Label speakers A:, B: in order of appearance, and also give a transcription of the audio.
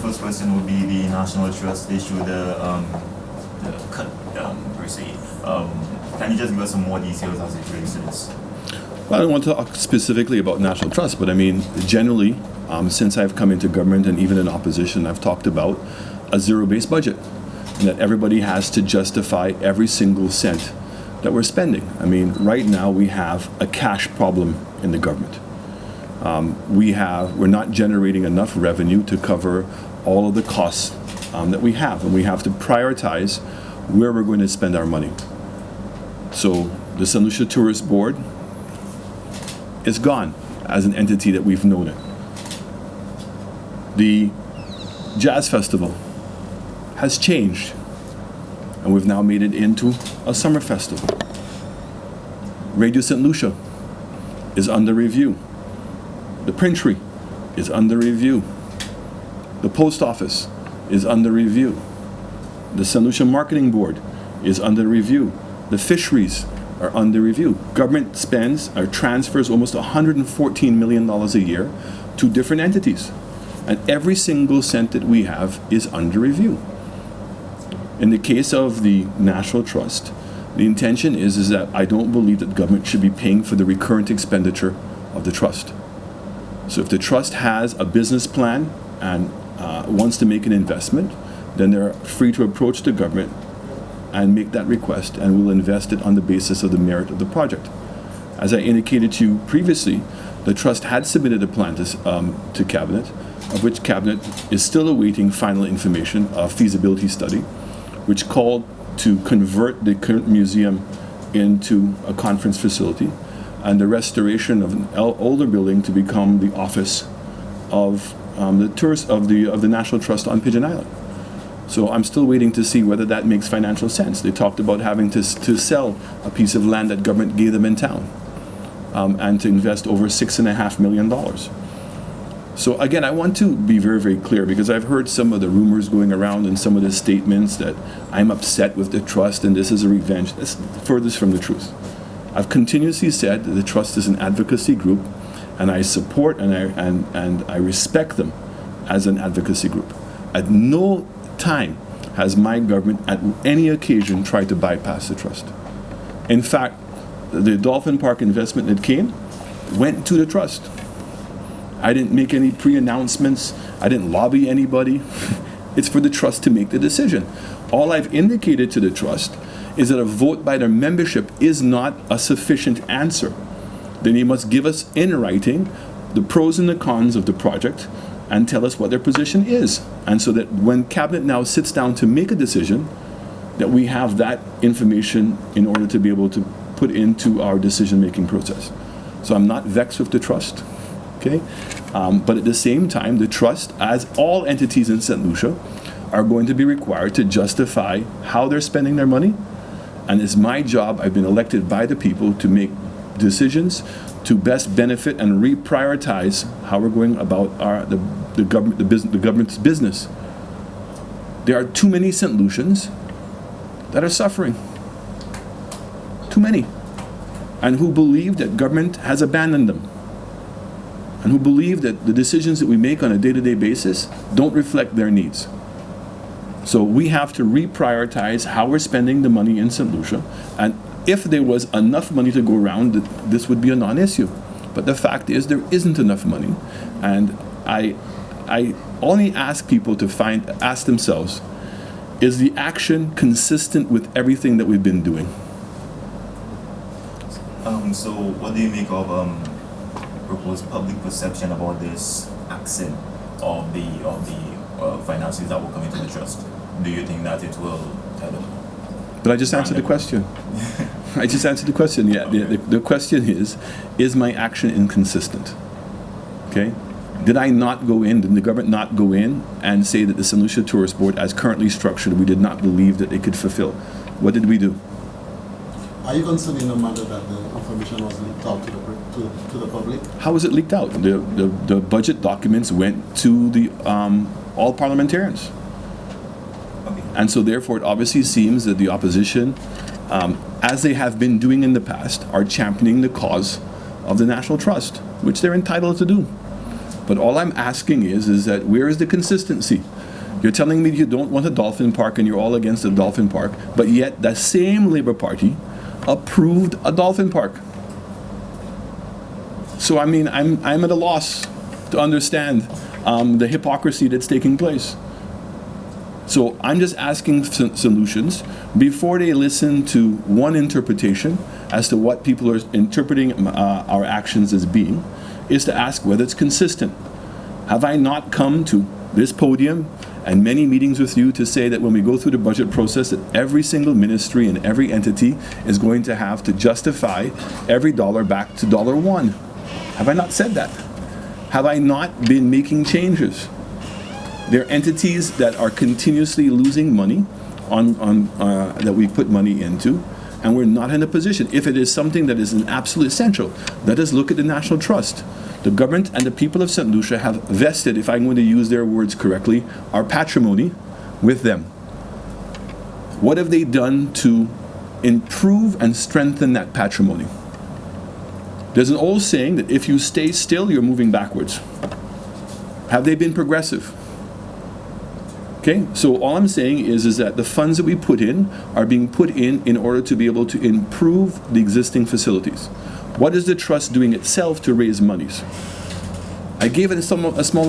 A: first question would be the National Trust issue, the cut per se. Can you just give us some more details as it relates to this?
B: Well, I don't want to talk specifically about National Trust, but I mean, generally, since I've come into government and even in opposition, I've talked about a zero-based budget, and that everybody has to justify every single cent that we're spending. I mean, right now we have a cash problem in the government. We're not generating enough revenue to cover all of the costs that we have, and we have to prioritize where we're going to spend our money. So the St. Lucia Tourist Board is gone as an entity that we've known it. The Jazz Festival has changed, and we've now made it into a summer festival. Radio St. Lucia is under review. The Printry is under review. The Post Office is under review. The St. Lucia Marketing Board is under review. The fisheries are under review. Government spends or transfers almost $114 million a year to different entities. And every single cent that we have is under review. In the case of the National Trust, the intention is that I don't believe that government should be paying for the recurrent expenditure of the trust. So if the trust has a business plan and wants to make an investment, then they're free to approach the government and make that request, and we'll invest it on the basis of the merit of the project. As I indicated to you previously, the trust had submitted a plan to Cabinet, of which Cabinet is still awaiting final information, a feasibility study, which called to convert the current museum into a conference facility, and the restoration of an older building to become the office of the National Trust on Pigeon Island. So I'm still waiting to see whether that makes financial sense. They talked about having to sell a piece of land that government gave them in town, and to invest over $6.5 million. So again, I want to be very, very clear, because I've heard some of the rumors going around and some of the statements that I'm upset with the trust and this is a revenge. That's furthest from the truth. I've continuously said that the trust is an advocacy group, and I support and I respect them as an advocacy group. At no time has my government at any occasion tried to bypass the trust. In fact, the Dolphin Park investment that came went to the trust. I didn't make any pre-announcements. I didn't lobby anybody. It's for the trust to make the decision. All I've indicated to the trust is that a vote by their membership is not a sufficient answer. Then they must give us in writing the pros and the cons of the project and tell us what their position is. And so that when Cabinet now sits down to make a decision, that we have that information in order to be able to put into our decision-making process. So I'm not vexed with the trust, okay? But at the same time, the trust, as all entities in St. Lucia, are going to be required to justify how they're spending their money. And it's my job, I've been elected by the people, to make decisions to best benefit and reprioritize how we're going about the government's business. There are too many St. Lucians that are suffering. Too many. And who believe that government has abandoned them. And who believe that the decisions that we make on a day-to-day basis don't reflect their needs. So we have to reprioritize how we're spending the money in St. Lucia, and if there was enough money to go around, this would be a non-issue. But the fact is there isn't enough money, and I only ask people to ask themselves, is the action consistent with everything that we've been doing?
A: So what do you make of proposed public perception about this accent of the finances that will come into the trust? Do you think that it will, I don't know?
B: But I just answered the question. I just answered the question. Yeah, the question is my action inconsistent? Okay? Did I not go in, did the government not go in and say that the St. Lucia Tourist Board, as currently structured, we did not believe that it could fulfill? What did we do?
C: Are you concerned in the matter that the information was leaked out to the public?
B: How was it leaked out? The budget documents went to the all parliamentarians.
A: Okay.
B: And so therefore it obviously seems that the opposition, as they have been doing in the past, are championing the cause of the National Trust, which they're entitled to do. But all I'm asking is that where is the consistency? You're telling me you don't want a dolphin park and you're all against a dolphin park, but yet that same Labour Party approved a dolphin park. So I mean, I'm at a loss to understand the hypocrisy that's taking place. So I'm just asking solutions before they listen to one interpretation as to what people are interpreting our actions as being, is to ask whether it's consistent. Have I not come to this podium and many meetings with you to say that when we go through the budget process that every single ministry and every entity is going to have to justify every dollar back to $1? Have I not said that? Have I not been making changes? There are entities that are continuously losing money that we put money into, and we're not in a position. If it is something that is an absolute essential, let us look at the National Trust. The government and the people of St. Lucia have vested, if I'm going to use their words correctly, our patrimony with them. What have they done to improve and strengthen that patrimony? There's an old saying that if you stay still, you're moving backwards. Have they been progressive? Okay, so all I'm saying is that the funds that we put in are being put in order to be able to improve the existing facilities. What is the trust doing itself to raise monies? I gave it a small